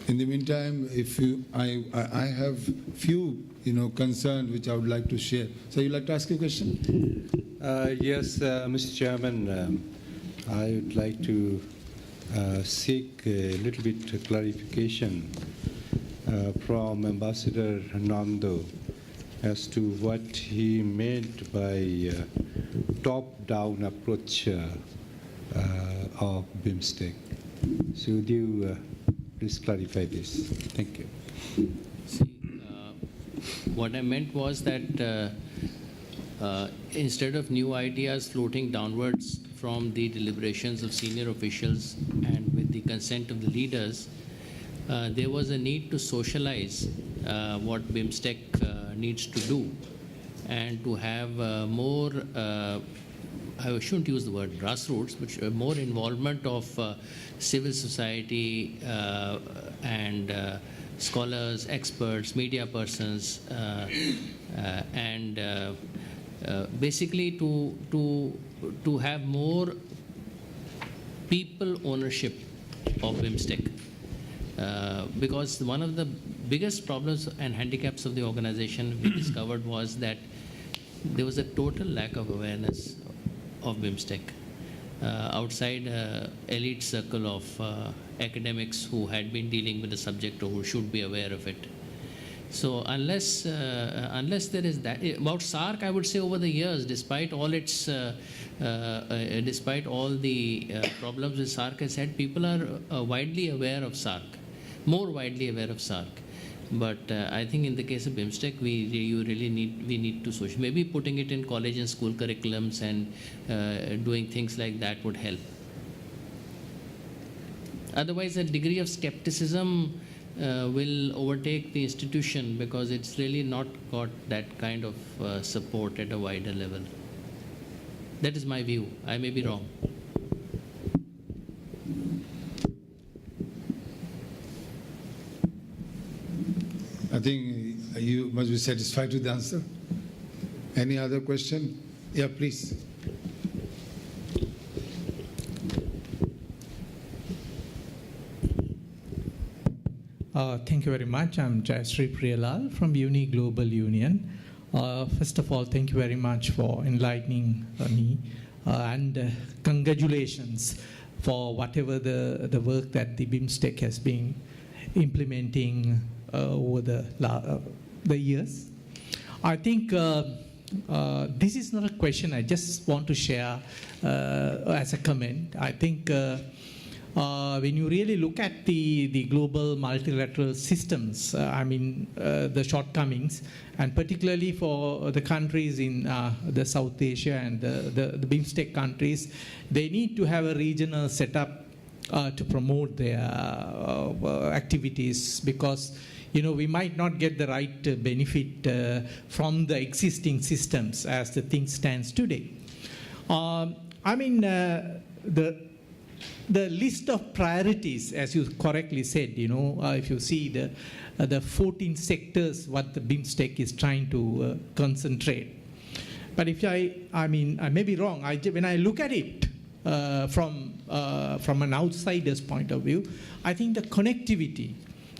In the meantime, if you, I have few concerns which I would like to share. So you'd like to ask a question? Yes, Mr. Chairman, I would like to seek a little bit of clarification from Ambassador Nando as to what he meant by top-down approach of BIMSTEC. So would you please clarify this? Thank you. See, what I meant was that instead of new ideas floating downwards from the deliberations of senior officials and with the consent of the leaders, there was a need to socialize what BIMSTEC needs to do and to have more, I shouldn't use the word grassroots, but more involvement of civil society and scholars, experts, media persons, and basically to have more people ownership of BIMSTEC. Because one of the biggest problems and handicaps of the organization we discovered was that there was a total lack of awareness of BIMSTEC outside elite circle of academics who had been dealing with the subject or who should be aware of it. So unless there is that about SARC, I would say over the years, despite all its despite all the problems with SARC has had, people are widely aware of SARC, more widely aware of SARC. But I think in the case of BIMSTEC, we need to social. Maybe putting it in college and school curriculums and doing things like that would help. Otherwise, a degree of skepticism will overtake the institution because it's really not got that kind of support at a wider level. That is my view. I may be wrong. I think you must be satisfied with the answer. Any other question? Yeah, please. Thank you very much. I'm Jayashree Priyalal from Uni Global Union. First of all, thank you very much for enlightening me and congratulations for whatever the work that the BIMSTEC has been implementing over the years. I think this is not a question. I just want to share as a comment. I think when you really look at the global multilateral systems, the shortcomings, and particularly for the countries in the South Asia and the BIMSTEC countries, they need to have a regional setup to promote their activities, because we might not get the right benefit from the existing systems as the thing stands today. The list of priorities, as you correctly said, if you see the 14 sectors what the BIMSTEC is trying to concentrate. But if I may be wrong. When I look at it from an outsider's point of view, I think the connectivity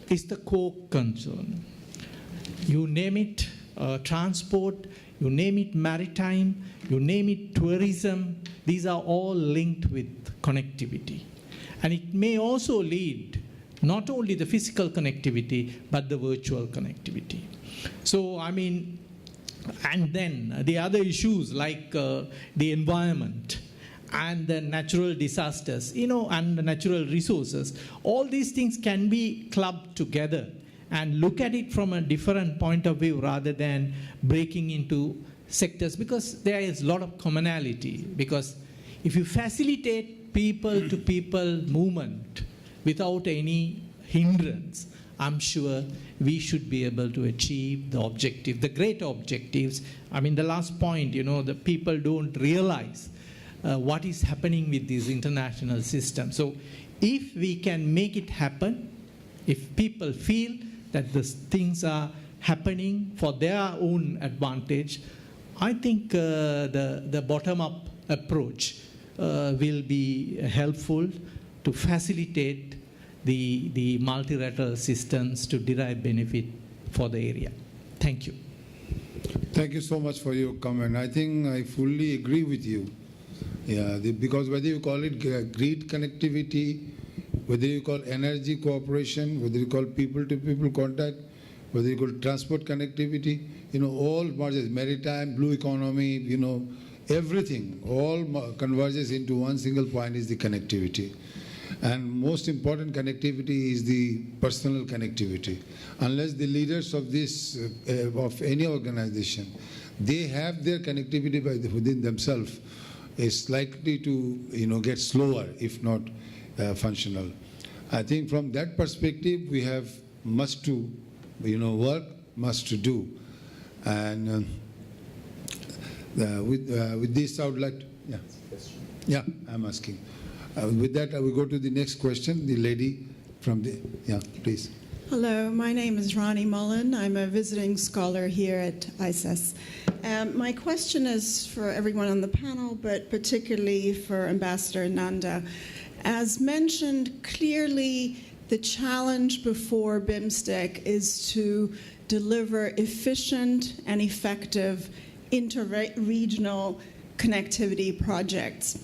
is the core concern. You name it, transport, you name it maritime, you name it tourism, these are all linked with connectivity. And it may also lead not only the physical connectivity, but the virtual connectivity. So, and then the other issues like the environment and the natural disasters, and the natural resources, all these things can be clubbed together and look at it from a different point of view rather than breaking into sectors, because there is a lot of commonality. Because if you facilitate people-to-people movement without any hindrance, I'm sure we should be able to achieve the objective, the great objectives. The last point, the people don't realize what is happening with these international systems. So if we can make it happen, if people feel that these things are happening for their own advantage, I think the bottom-up approach will be helpful to facilitate the multilateral assistance to derive benefit for the area. Thank you. Thank you so much for your comment. I think I fully agree with you. Yeah, because whether you call it grid connectivity, whether you call energy cooperation, whether you call people-to-people contact, whether you call transport connectivity, all merges, maritime, blue economy, everything, all converges into one single point is the connectivity. And most important connectivity is the personal connectivity. Unless the leaders of this, of any organization, they have their connectivity within themselves, is likely to get slower, if not functional. I think from that perspective, we have much to work, much to do. And with this, I would like to, yeah, I'm asking. With that, I will go to the next question. The lady from the, please. Hello, my name is Ronnie Mullen. I'm a visiting scholar here at ISAS. My question is for everyone on the panel, but particularly for Ambassador Nanda. As mentioned, clearly the challenge before BIMSTEC is to deliver efficient and effective inter-regional connectivity projects.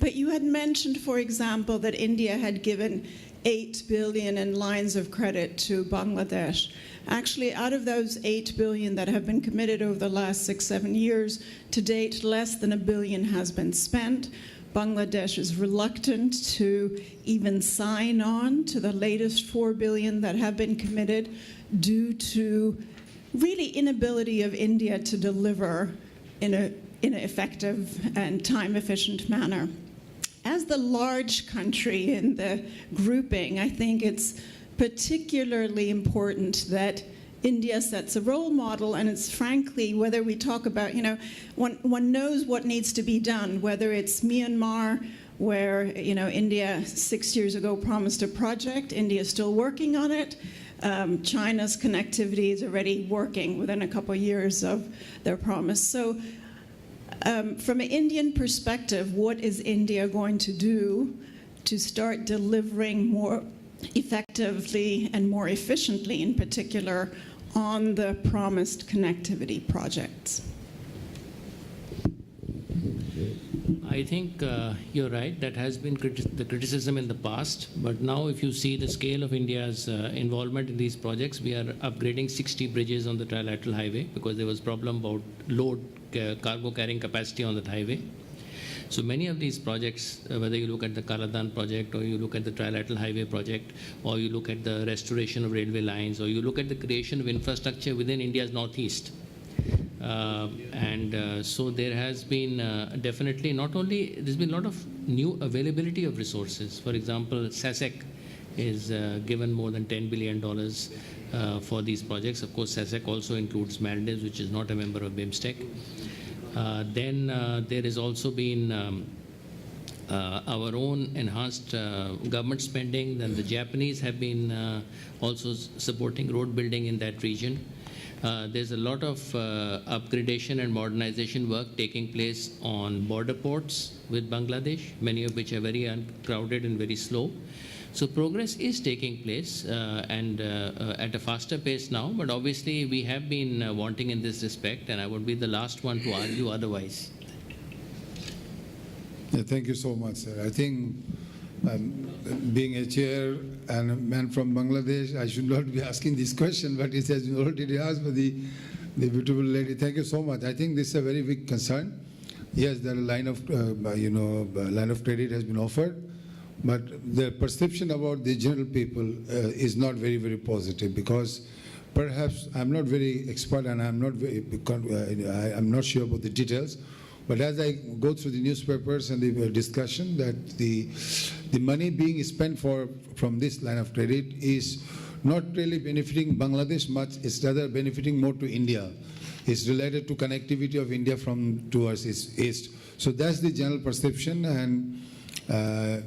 But you had mentioned, for example, that India had given 8 billion in lines of credit to Bangladesh. Actually, out of those 8 billion that have been committed over the last 6-7 years, to date, less than $1 billion has been spent. Bangladesh is reluctant to even sign on to the latest 4 billion that have been committed due to really inability of India to deliver in an effective and time-efficient manner. As the large country in the grouping, I think it's particularly important that India sets a role model, and it's frankly, whether we talk about, one knows what needs to be done, whether it's Myanmar, where, India 6 years ago promised a project, India is still working on it. China's connectivity is already working within a couple of years of their promise. So from an Indian perspective, what is India going to do to start delivering more effectively and more efficiently, in particular, on the promised connectivity projects? I think you're right. That has been the criticism in the past. But now if you see the scale of India's involvement in these projects, we are upgrading 60 bridges on the trilateral highway because there was problem about cargo carrying capacity on that highway. So many of these projects, whether you look at the Kaladan project, or you look at the trilateral highway project, or you look at the restoration of railway lines, or you look at the creation of infrastructure within India's northeast. So there has been definitely not only, there's been a lot of new availability of resources. For example, SASEC is given more than $10 billion for these projects. Of course, SASEC also includes Maldives, which is not a member of BIMSTEC. Then there has also been our own enhanced government spending. Then the Japanese have been also supporting road building in that region. There's a lot of upgradation and modernization work taking place on border ports with Bangladesh, many of which are very uncrowded and very slow. So progress is taking place and at a faster pace now, but obviously we have been wanting in this respect, and I would be the last one to argue otherwise. Yeah, thank you so much, sir. I think being a chair and a man from Bangladesh, I should not be asking this question, but it has been already asked by the beautiful lady. Thank you so much. I think this is a very big concern. Yes, the line of line of credit has been offered, but the perception about the general people is not very, very positive, because perhaps I'm not very expert and I'm not sure about the details. But as I go through the newspapers and the discussion, that the money being spent from this line of credit is not really benefiting Bangladesh much, it's rather benefiting more to India. It's related to connectivity of India from towards its east. So that's the general perception, and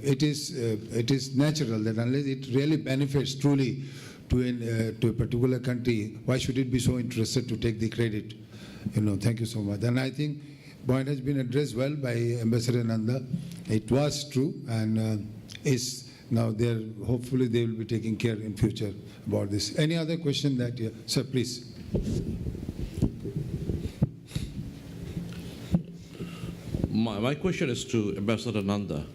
it is natural that unless it really benefits truly to a particular country, why should it be so interested to take the credit? Thank you so much. And I think point has been addressed well by Ambassador Nanda. It was true, and is now hopefully they will be taking care in future about this. Any other question that you, sir, please. My question is to Ambassador Nanda.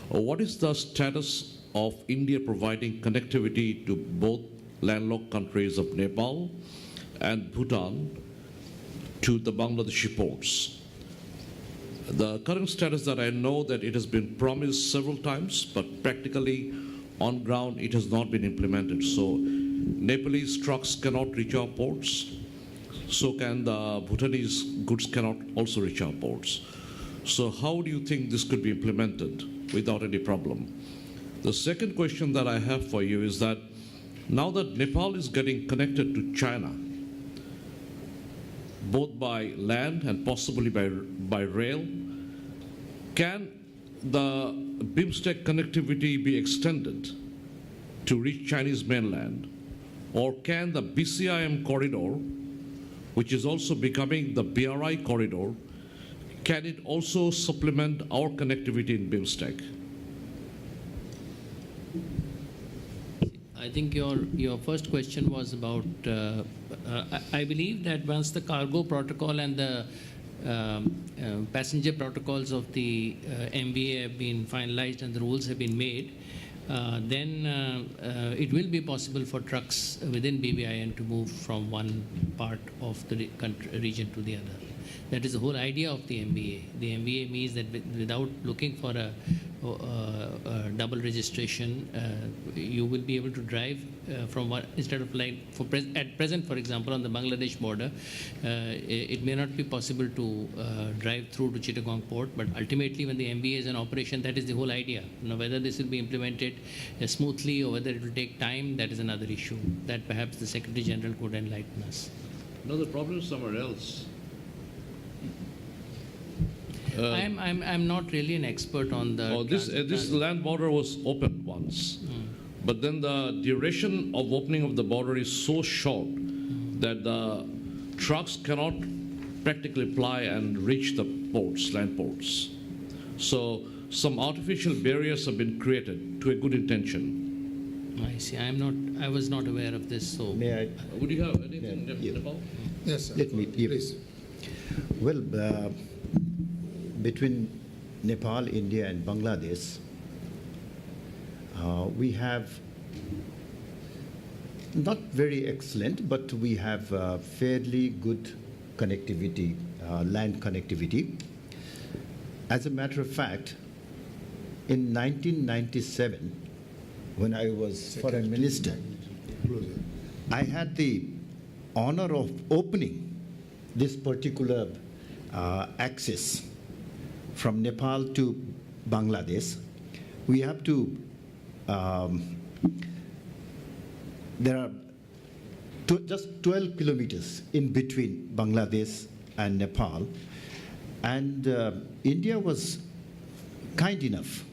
What is the status of India providing connectivity to both landlocked countries of Nepal and Bhutan to the Bangladeshi ports? The current status that I know that it has been promised several times, but practically on ground it has not been implemented. So Nepalese trucks cannot reach our ports, so can the Bhutanese goods cannot also reach our ports. So how do you think this could be implemented without any problem? The second question that I have for you is that now that Nepal is getting connected to China, both by land and possibly by rail, can the BIMSTEC connectivity be extended to reach Chinese mainland? Or can the BCIM corridor, which is also becoming the BRI corridor, can it also supplement our connectivity in BIMSTEC? I think your first question was about, I believe that once the cargo protocol and the passenger protocols of the MVA have been finalized and the rules have been made, then it will be possible for trucks within BBIN to move from one part of the region to the other. That is the whole idea of the MVA. The MVA means that without looking for a double registration, you will be able to drive from one, instead of like at present, for example, on the Bangladesh border, it may not be possible to drive through to Chittagong port, but ultimately when the MVA is in operation, that is the whole idea. Now, whether this will be implemented smoothly or whether it will take time, that is another issue that perhaps the Secretary General could enlighten us. No, the problem is somewhere else. I'm not really an expert on the. This land border was opened once, but then the duration of opening of the border is so short that the trucks cannot practically ply and reach the ports, land ports. So some artificial barriers have been created to a good intention. I see. I was not aware of this. So May I? Would you have anything about? Yes, sir. Let me give. Please. Well, between Nepal, India, and Bangladesh, we have not very excellent, but we have fairly good connectivity, land connectivity. As a matter of fact, in 1997, when I was foreign minister, I had the honor of opening this particular access from Nepal to Bangladesh. We have to, there are just 12 kilometers in between Bangladesh and Nepal. And India was kind enough.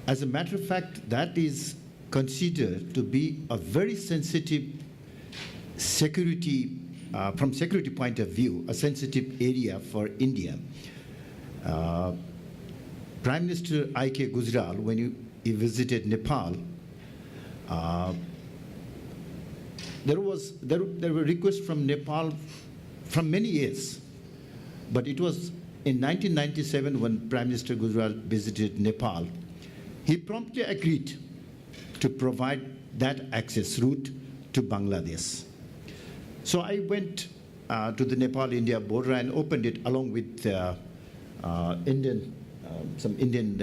As a matter of fact, that is considered to be a very sensitive security, from security point of view, a sensitive area for India. Prime Minister I.K. Gujral, when he visited Nepal, there were requests from Nepal from many years, but it was in 1997 when Prime Minister Gujral visited Nepal, he promptly agreed to provide that access route to Bangladesh. So I went to the Nepal-India border and opened it along with some Indian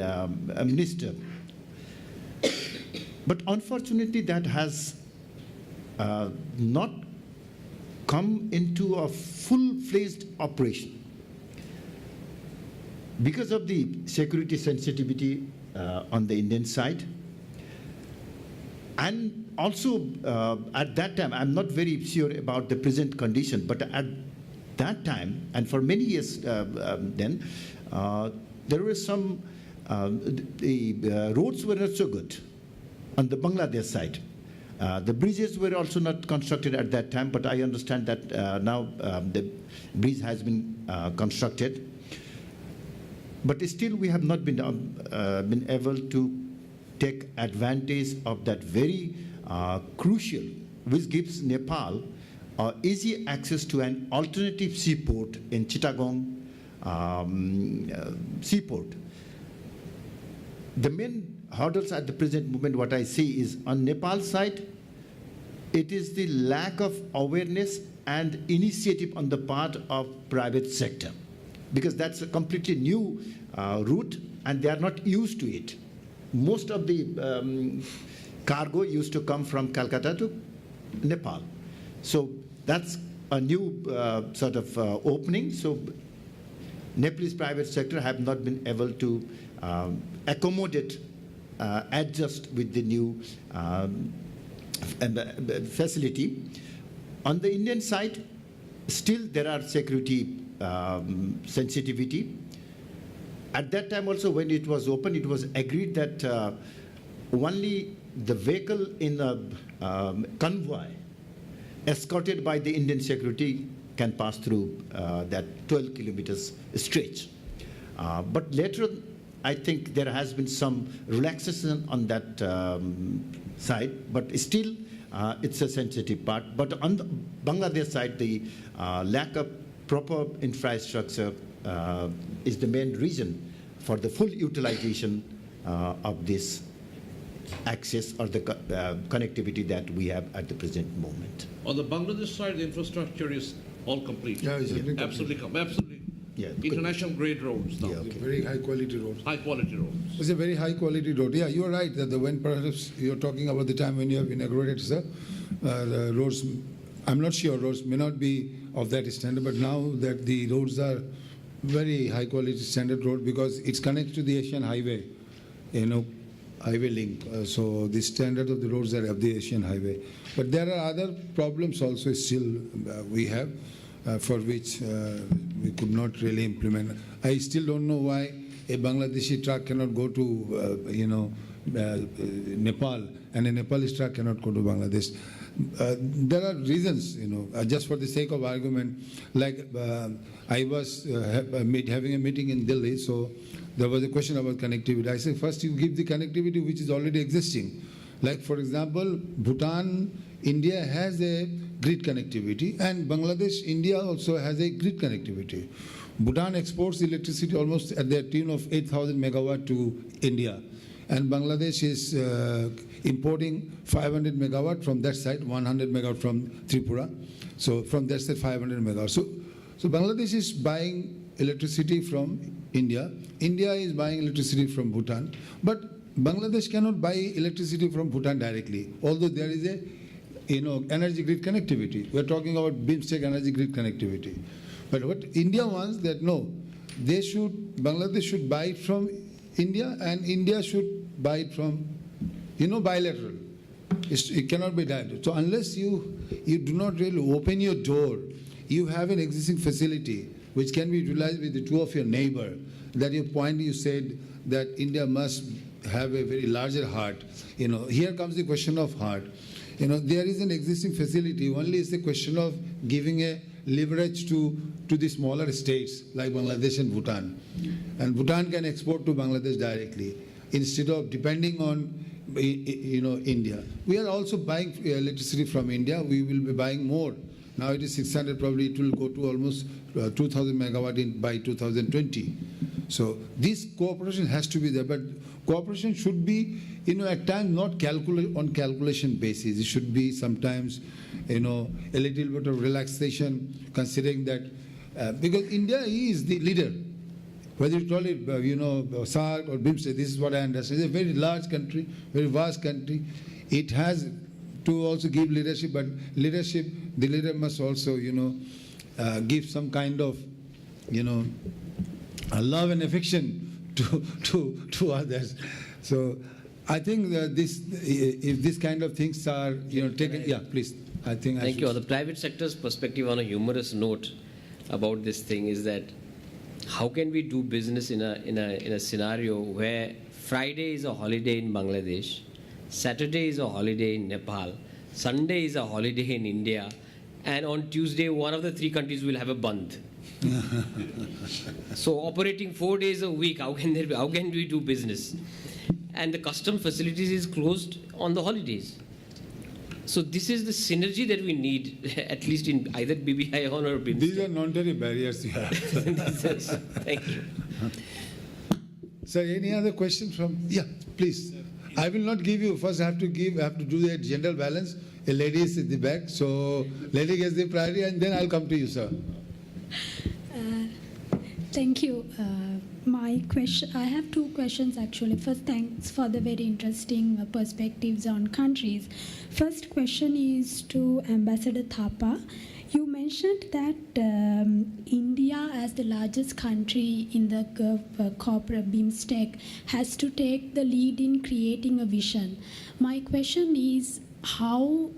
minister. But unfortunately, that has not come into a full-fledged operation because of the security sensitivity on the Indian side. And also, at that time, I'm not very sure about the present condition, but at that time, and for many years then, there were some, the roads were not so good on the Bangladesh side. The bridges were also not constructed at that time, but I understand that now the bridge has been constructed. But still, we have not been able to take advantage of that very crucial, which gives Nepal easy access to an alternative seaport in Chittagong seaport. The main hurdles at the present moment, what I see is on Nepal's side, it is the lack of awareness and initiative on the part of private sector, because that's a completely new route and they are not used to it. Most of the cargo used to come from Calcutta to Nepal. So that's a new sort of opening. So Nepalese private sector have not been able to accommodate, adjust with the new facility. On the Indian side, still there are security sensitivity. At that time also, when it was open, it was agreed that only the vehicle in a convoy escorted by the Indian security can pass through that 12 kilometers stretch. But later, I think there has been some relaxation on that side, but still it's a sensitive part. But on the Bangladesh side, the lack of proper infrastructure is the main reason for the full utilization of this access or the connectivity that we have at the present moment. On the Bangladesh side, the infrastructure is all complete. Yeah, it's really absolutely, absolutely. Yeah, International grade roads now. Yeah, okay. Very high quality road. High quality roads. It's a very high quality road. Yeah, you are right that when perhaps you're talking about the time when you have inaugurated, sir, the roads, I'm not sure roads may not be of that standard, but now that the roads are very high quality standard road because it's connected to the Asian highway, highway link. So the standard of the roads are of the Asian highway. But there are other problems also still we have for which we could not really implement. I still don't know why a Bangladeshi truck cannot go to, Nepal and a Nepalese truck cannot go to Bangladesh. There are reasons, just for the sake of argument. Like I was having a meeting in Delhi, so there was a question about connectivity. I said, first you give the connectivity which is already existing. Like for example, Bhutan, India has a grid connectivity, and Bangladesh, India also has a grid connectivity. Bhutan exports electricity almost at the tune of 8,000 megawatt to India, and Bangladesh is importing 500 megawatt from that side, 100 megawatt from Tripura. So from that side, 500 megawatt. So Bangladesh is buying electricity from India. India is buying electricity from Bhutan, but Bangladesh cannot buy electricity from Bhutan directly, although there is a energy grid connectivity. We're talking about BIMSTEC energy grid connectivity. But what India wants that no, Bangladesh should buy it from India and India should buy it from, bilateral. It cannot be direct. So unless you do not really open your door, you have an existing facility which can be utilized with the two of your neighbor. That your point you said that India must have a very larger heart. Here comes the question of heart. There is an existing facility. Only it's a question of giving a leverage to the smaller states like Bangladesh and Bhutan. And Bhutan can export to Bangladesh directly instead of depending on India. We are also buying electricity from India. We will be buying more. Now it is 600, probably it will go to almost 2,000 megawatt by 2020. So this cooperation has to be there, but cooperation should be, at times not on calculation basis. It should be sometimes, a little bit of relaxation, considering that, because India is the leader. Whether you call it, SAARC or BIMSTEC, this is what I understand. It's a very large country, very vast country. It has to also give leadership, but the leader must also, give some kind of, love and affection to others. So I think that if this kind of things are, taken, yeah, please. I think. Thank you. On the private sector's perspective, on a humorous note about this thing is that how can we do business in a scenario where Friday is a holiday in Bangladesh, Saturday is a holiday in Nepal, Sunday is a holiday in India, and on Tuesday one of the three countries will have a bandh. So operating 4 days a week, how can we do business? and the custom facilities is closed on the holidays. So this is the synergy that we need, at least in either BBI or BIMSTEC. These are non-tariff barriers you have. Thank you. Sir, any other questions from? Yeah, please. I will not give you. First, I have to do the general balance. A lady is in the back, so lady gets the priority, and then I'll come to you, sir. Thank you. My question, I have two questions actually. First, thanks for the very interesting perspectives on countries. First question is to Ambassador Thapa. You mentioned that India, as the largest country in the corporate BIMSTEC, has to take the lead in creating a vision. My question is, how,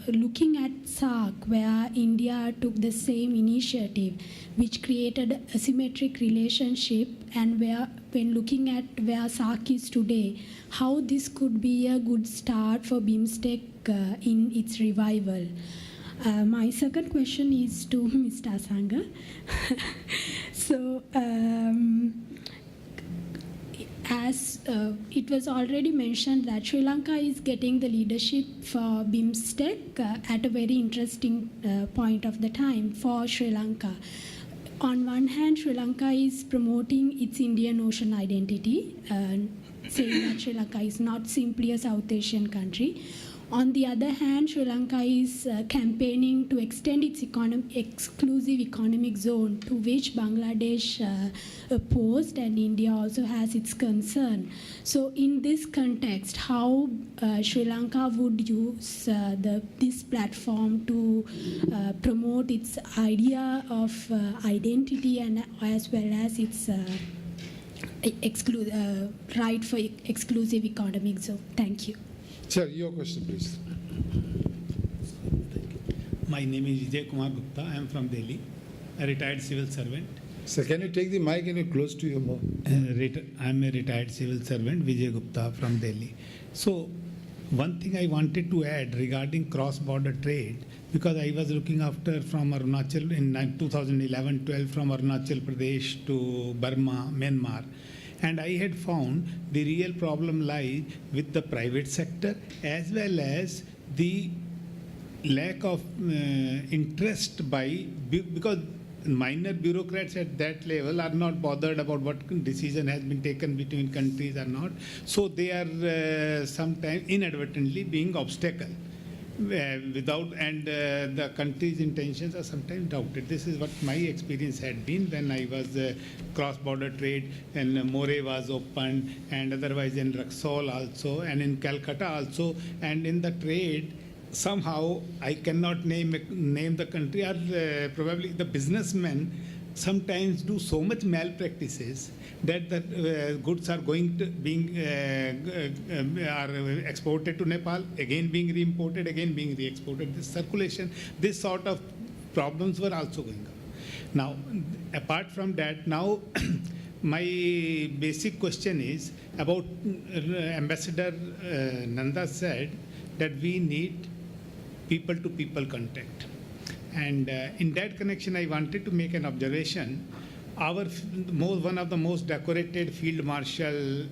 looking at SAARC, where India took the same initiative, which created a asymmetric relationship, and where, when looking at where SAARC is today, how this could be a good start for BIMSTEC in its revival. My second question is to Mr. Asanga. So, as it was already mentioned that Sri Lanka is getting the leadership for BIMSTEC at a very interesting point of the time for Sri Lanka. On one hand, Sri Lanka is promoting its Indian Ocean identity, saying that Sri Lanka is not simply a South Asian country. On the other hand, Sri Lanka is campaigning to extend its exclusive economic zone, to which Bangladesh opposed, and India also has its concern. So in this context, how Sri Lanka would use this platform to promote its idea of identity, and as well as its right for exclusive economic zone? Thank you. Sir, your question, please. My name is Vijay Kumar Gupta. I am from Delhi, a retired civil servant. Sir, can you take the mic and you close to your mouth? I am a retired civil servant, Vijay Gupta from Delhi. So, one thing I wanted to add regarding cross-border trade, because I was looking after from Arunachal in 2011-12 from Arunachal Pradesh to Burma, Myanmar. And I had found the real problem lies with the private sector as well as the lack of interest by, because minor bureaucrats at that level are not bothered about what decision has been taken between countries or not. So they are sometimes inadvertently being obstacle. Without, and the country's intentions are sometimes doubted. This is what my experience had been when I was cross-border trade, and Moreh was opened, and otherwise in Raxaul also, and in Calcutta also, and in the trade, somehow I cannot name the country, or probably the businessmen sometimes do so much malpractices that the goods are going to are exported to Nepal, again being re-imported, again being re-exported. This circulation, this sort of problems were also going on. Now, apart from that, now my basic question is about Ambassador Nanda said that we need people-to-people contact. And in that connection, I wanted to make an observation. One of the most decorated Field Marshal,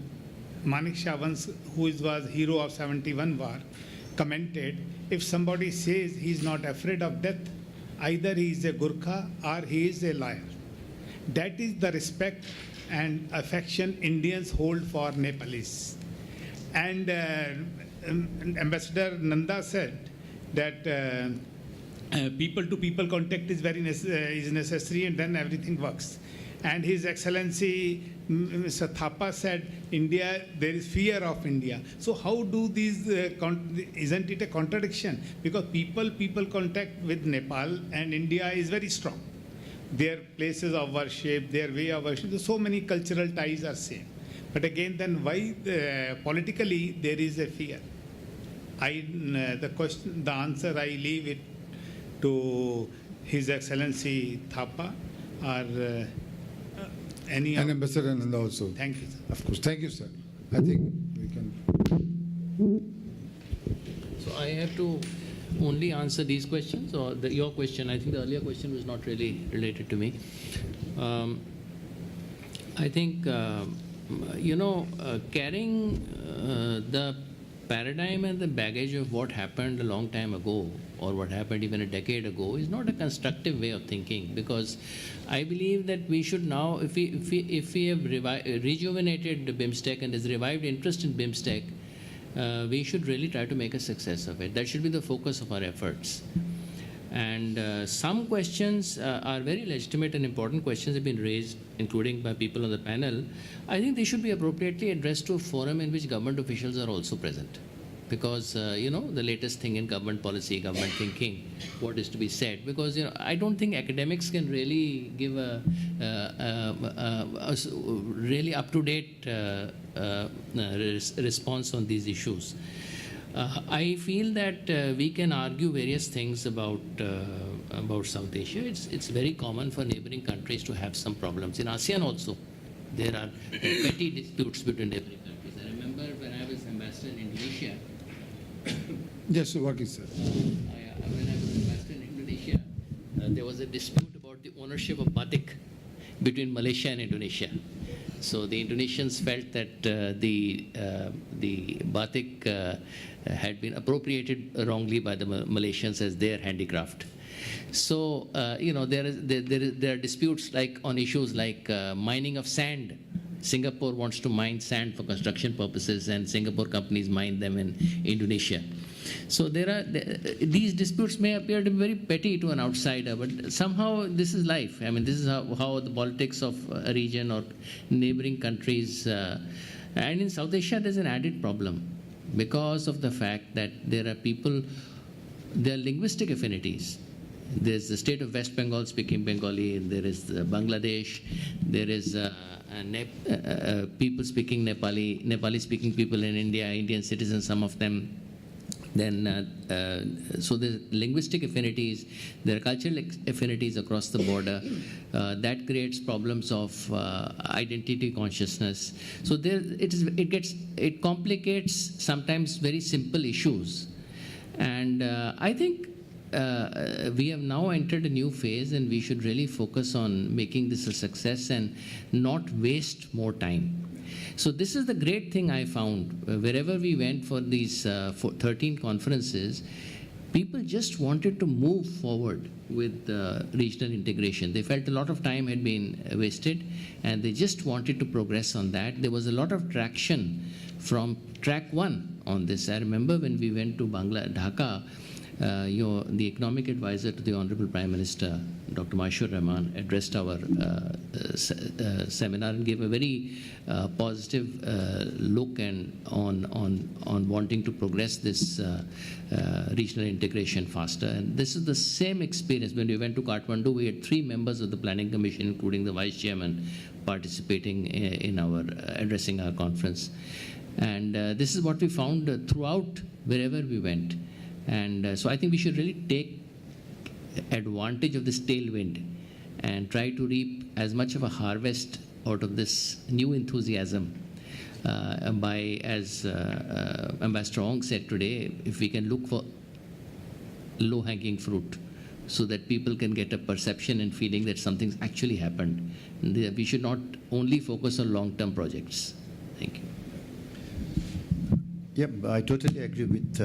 Manik Shah, once, who was hero of 71 war, commented, if somebody says he's not afraid of death, either he is a Gurkha or he is a liar. That is the respect and affection Indians hold for Nepalese. And Ambassador Nanda said that people-to-people contact is is necessary, and then everything works. And His Excellency Mr. Thapa said, India, there is fear of India. So how do these, isn't it a contradiction? Because people contact with Nepal and India is very strong. Their places of worship, their way of worship, so many cultural ties are same. But again, then why politically there is a fear? The answer I leave it to His Excellency Thapa or any And Ambassador Nanda also. Thank you, sir. Of course. Thank you, sir. I think we can. So I have to only answer these questions, or your question. I think the earlier question was not really related to me. I think carrying the paradigm and the baggage of what happened a long time ago or what happened even a decade ago is not a constructive way of thinking, because I believe that we should now, if we have rejuvenated BIMSTEC and there's revived interest in BIMSTEC, we should really try to make a success of it. That should be the focus of our efforts. And some questions are very legitimate and important questions have been raised, including by people on the panel. I think they should be appropriately addressed to a forum in which government officials are also present. Because, the latest thing in government policy, government thinking, what is to be said. Because, I don't think academics can really give a really up-to-date response on these issues. I feel that we can argue various things about South Asia. It's very common for neighboring countries to have some problems. In ASEAN also, there are petty disputes between neighboring countries. I remember when I was ambassador in Indonesia. Yes, working, sir. When I was ambassador in Indonesia, there was a dispute about the ownership of batik between Malaysia and Indonesia. So the Indonesians felt that the batik had been appropriated wrongly by the Malaysians as their handicraft. So there are disputes like on issues like mining of sand. Singapore wants to mine sand for construction purposes, and Singapore companies mine them in Indonesia. So these disputes may appear to be very petty to an outsider, but somehow this is life. I mean, this is how the politics of a region or neighboring countries. And in South Asia, there's an added problem because of the fact that there are linguistic affinities. There's the state of West Bengal speaking Bengali, and there is Bangladesh, there is people speaking Nepali, Nepali speaking people in India, Indian citizens, some of them. Then, so the linguistic affinities, there are cultural affinities across the border. That creates problems of identity consciousness. So it complicates sometimes very simple issues. And I think we have now entered a new phase, and we should really focus on making this a success and not waste more time. So this is the great thing I found. Wherever we went for these 13 conferences, people just wanted to move forward with regional integration. They felt a lot of time had been wasted, and they just wanted to progress on that. There was a lot of traction from track 1 on this. I remember when we went to Dhaka, the economic advisor to the Honorable Prime Minister, Dr. Maheshwar Rahman, addressed our seminar and gave a very positive look on wanting to progress this regional integration faster. And this is the same experience. When we went to Kathmandu, we had 3 members of the Planning Commission, including the Vice Chairman, participating in our addressing our conference. And this is what we found throughout wherever we went. And so I think we should really take advantage of this tailwind and try to reap as much of a harvest out of this new enthusiasm. As Ambassador Ong said today, if we can look for low-hanging fruit so that people can get a perception and feeling that something's actually happened. We should not only focus on long-term projects. Thank you. Yep, I totally agree with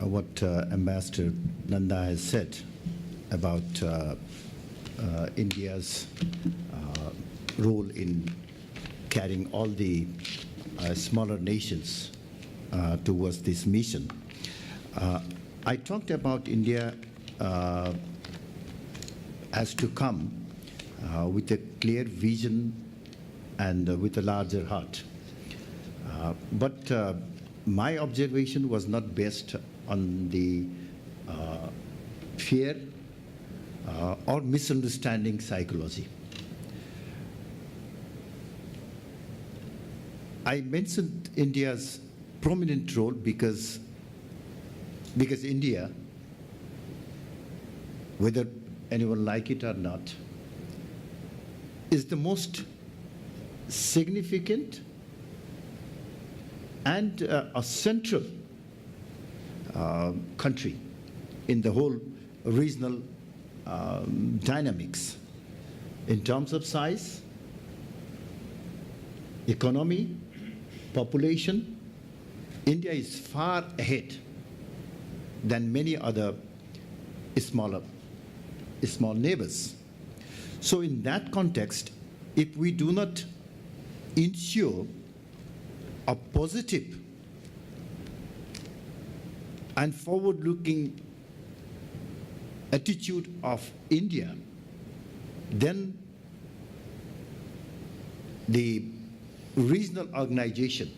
what Ambassador Nanda has said about India's role in carrying all the smaller nations towards this mission. I talked about India as to come with a clear vision and with a larger heart. But my observation was not based on the fear or misunderstanding psychology. I mentioned India's prominent role because India, whether anyone like it or not, is the most significant and a central country in the whole regional dynamics in terms of size, economy, population, India is far ahead than many other small neighbors. So in that context, if we do not ensure a positive and forward-looking attitude of India, then the regional organization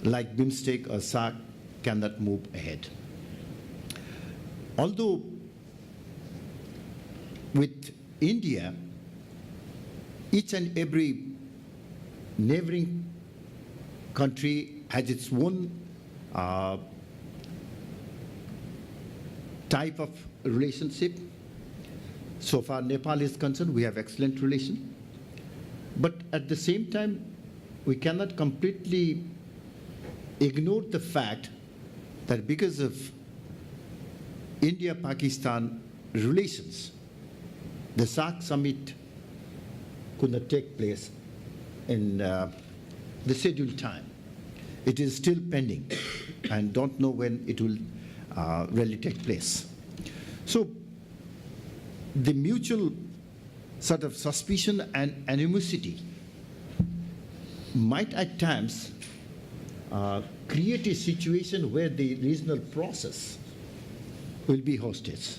like BIMSTEC or SAC cannot move ahead. Although with India, each and every neighboring country has its own type of relationship. So far Nepal is concerned, we have excellent relation. But at the same time, we cannot completely ignore the fact that because of India-Pakistan relations, the SAC summit could not take place in the scheduled time. It is still pending and don't know when it will really take place. So the mutual sort of suspicion and animosity might at times create a situation where the regional process will be hostage.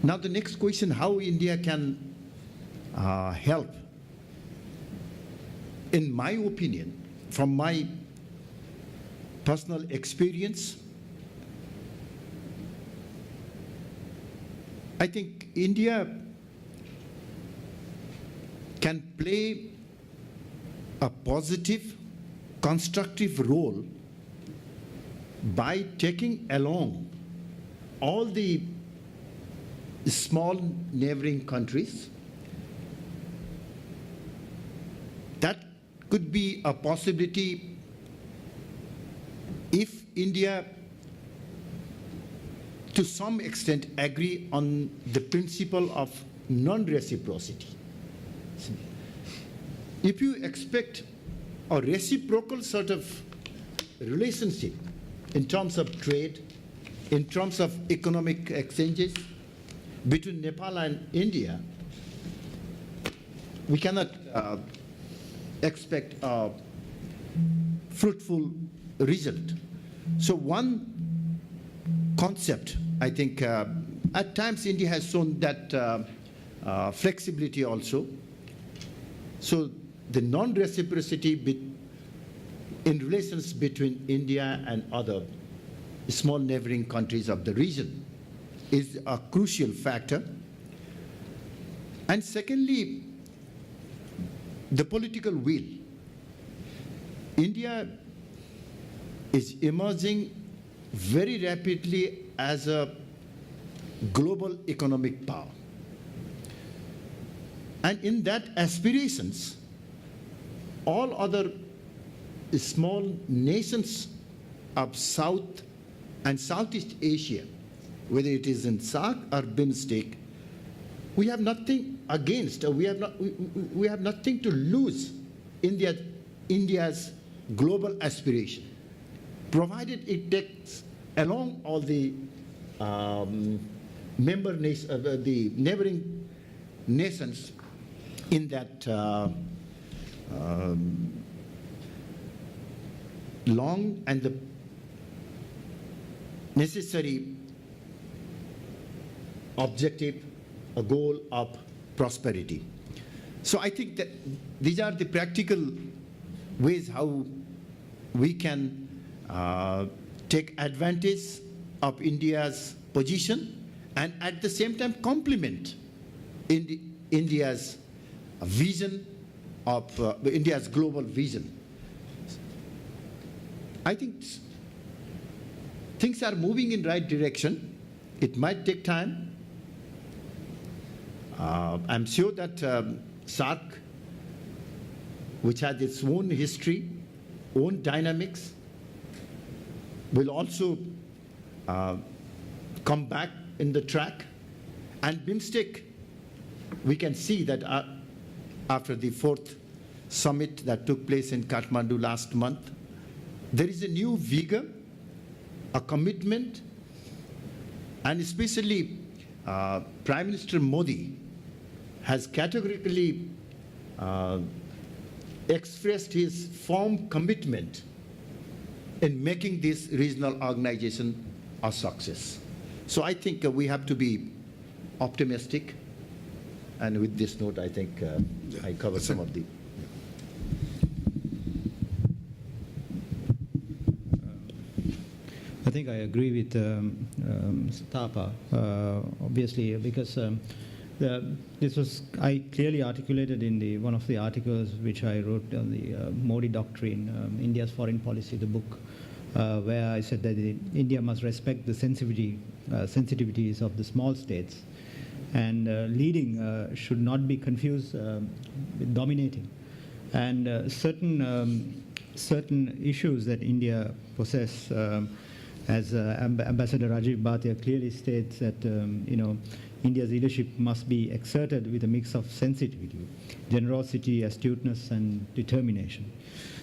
Now the next question, how India can help? In my opinion, from my personal experience, I think India can play a positive, constructive role by taking along all the small neighboring countries. That could be a possibility if India to some extent agree on the principle of non-reciprocity. If you expect a reciprocal sort of relationship in terms of trade, in terms of economic exchanges between Nepal and India, we cannot expect a fruitful result. So one concept, I think, at times India has shown that flexibility also. So the non-reciprocity in relations between India and other small neighboring countries of the region is a crucial factor. And secondly, the political will. India is emerging very rapidly as a global economic power. And in that aspirations, all other small nations of South and Southeast Asia, whether it is in SAC or BIMSTEC, we have nothing against, or we have nothing to lose India's global aspiration, provided it takes along all the the neighboring nations in that long and the necessary objective, a goal of prosperity. So I think that these are the practical ways how we can take advantage of India's position and at the same time complement India's vision of India's global vision. I think things are moving in right direction. It might take time. I'm sure that SAC, which has its own history, own dynamics, will also come back in the track. And BIMSTEC, we can see that after the fourth summit that took place in Kathmandu last month, there is a new vigor, a commitment, and especially Prime Minister Modi has categorically expressed his firm commitment in making this regional organization a success. So I think we have to be optimistic, and with this note, I think I covered some of the. I think I agree with Thapa, obviously, because this was I clearly articulated in one of the articles which I wrote on the Modi Doctrine, India's Foreign Policy, the book, where I said that India must respect the sensitivities of the small states, and leading should not be confused with dominating. And certain issues that India possess, as Ambassador Rajiv Bhatia clearly states, that India's leadership must be exerted with a mix of sensitivity, generosity, astuteness, and determination.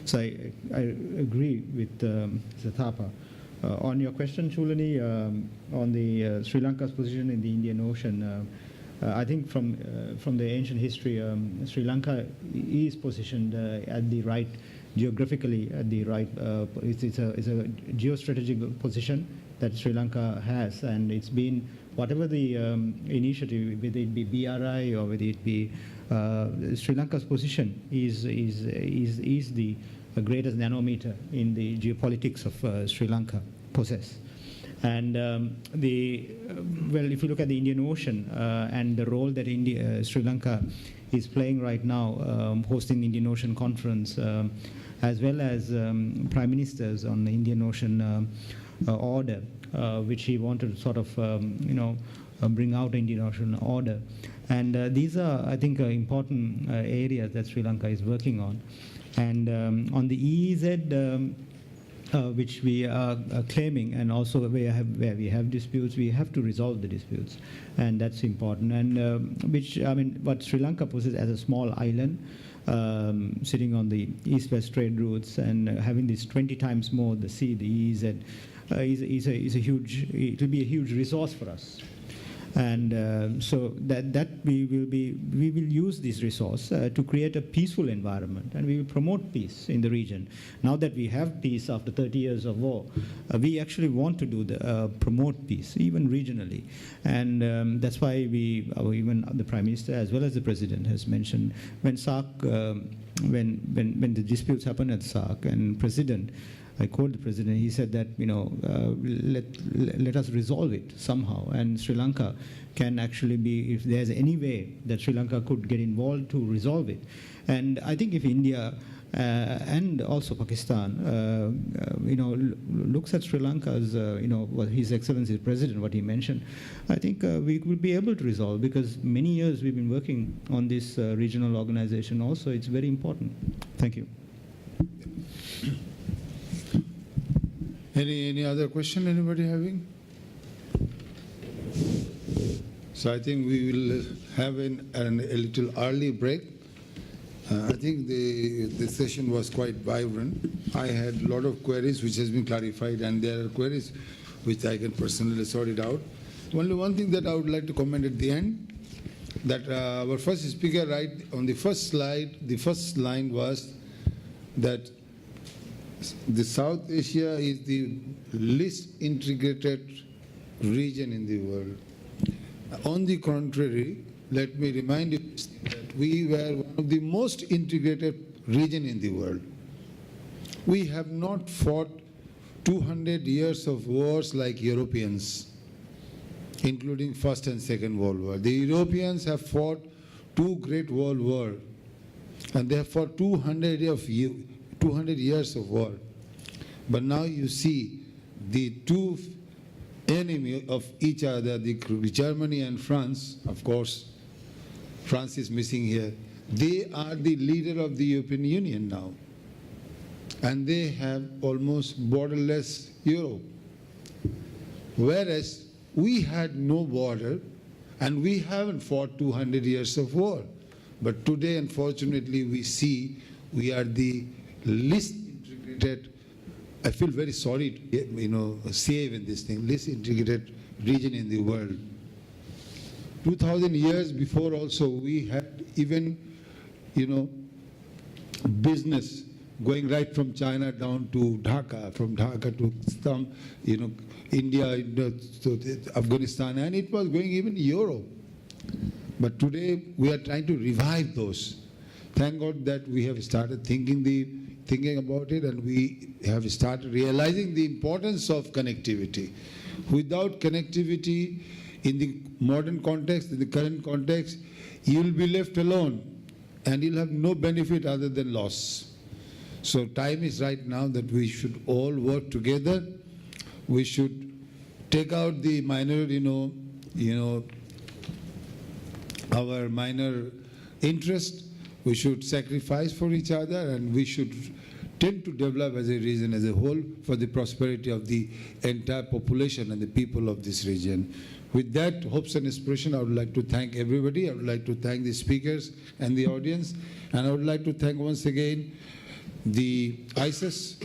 So I agree with Thapa. On your question, Chulani, on the Sri Lanka's position in the Indian Ocean, I think from the ancient history, Sri Lanka is positioned at the right, geographically at the right. It's a geostrategic position that Sri Lanka has, and it's been whatever the initiative, whether it be BRI or whether it be Sri Lanka's position is the greatest nanometer in the geopolitics of Sri Lanka possess. And well, if you look at the Indian Ocean and the role that Sri Lanka is playing right now, hosting the Indian Ocean Conference, as well as prime ministers on the Indian Ocean order, which he wanted to sort of bring out Indian Ocean order. And these are, I think, important areas that Sri Lanka is working on. And on the EEZ, which we are claiming, and also where we have disputes, we have to resolve the disputes, and that's important. And what Sri Lanka possesses as a small island, sitting on the east-west trade routes and having this 20 times more the sea, the EEZ, is a huge. It will be a huge resource for us. And so that we will use this resource to create a peaceful environment, and we will promote peace in the region. Now that we have peace after 30 years of war, we actually want to promote peace, even regionally. And that's why even the Prime Minister as well as the President has mentioned when SAARC, when the disputes happen at SAARC, and President, I called the President, he said that, let us resolve it somehow. And Sri Lanka can actually be, if there's any way that Sri Lanka could get involved to resolve it. And I think if India and also Pakistan, looks at Sri Lanka as, what His Excellency the President, what he mentioned, I think we will be able to resolve, because many years we've been working on this regional organization also. It's very important. Thank you. Any other question anybody having? So I think we will have a little early break. I think the session was quite vibrant. I had a lot of queries which has been clarified, and there are queries which I can personally sort it out. Only one thing that I would like to comment at the end, that our first speaker, right on the first slide, the first line was that the South Asia is the least integrated region in the world. On the contrary, let me remind you that we were one of the most integrated region in the world. We have not fought 200 years of wars like Europeans, including First and Second World War. The Europeans have fought 2 great world wars, and they have fought 200 years of war. But now you see the two enemies of each other, the Germany and France. Of course, France is missing here. They are the leader of the European Union now. And they have almost borderless Europe. Whereas we had no border, and we haven't fought 200 years of war. But today, unfortunately, we see we are the least integrated. I feel very sorry to say even this thing, least integrated region in the world. 2000 years before also we had even business going right from China down to Dhaka, from Dhaka to some India, to Afghanistan, and it was going even Europe. But today we are trying to revive those. Thank God that we have started thinking about it, and we have started realizing the importance of connectivity. Without connectivity in the modern context, in the current context, you will be left alone and you'll have no benefit other than loss. So time is right now that we should all work together. We should take out the minor, our minor interest. We should sacrifice for each other, and we should tend to develop as a region as a whole for the prosperity of the entire population and the people of this region. With that hopes and inspiration, I would like to thank everybody. I would like to thank the speakers and the audience. And I would like to thank once again the ISAS.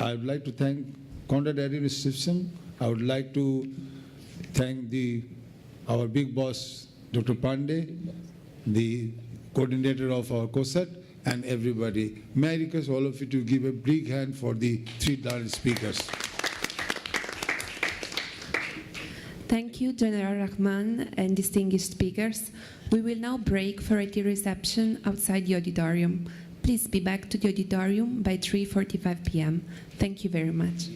I would like to thank Conrad Area System. I would like to thank our big boss, Dr. Pandey, the coordinator of our COSATT, and everybody. May I request all of you to give a big hand for the 3 darling speakers. Thank you, General Rahman and distinguished speakers. We will now break for a tea reception outside the auditorium. Please be back to the auditorium by 3:45 p.m. Thank you very much.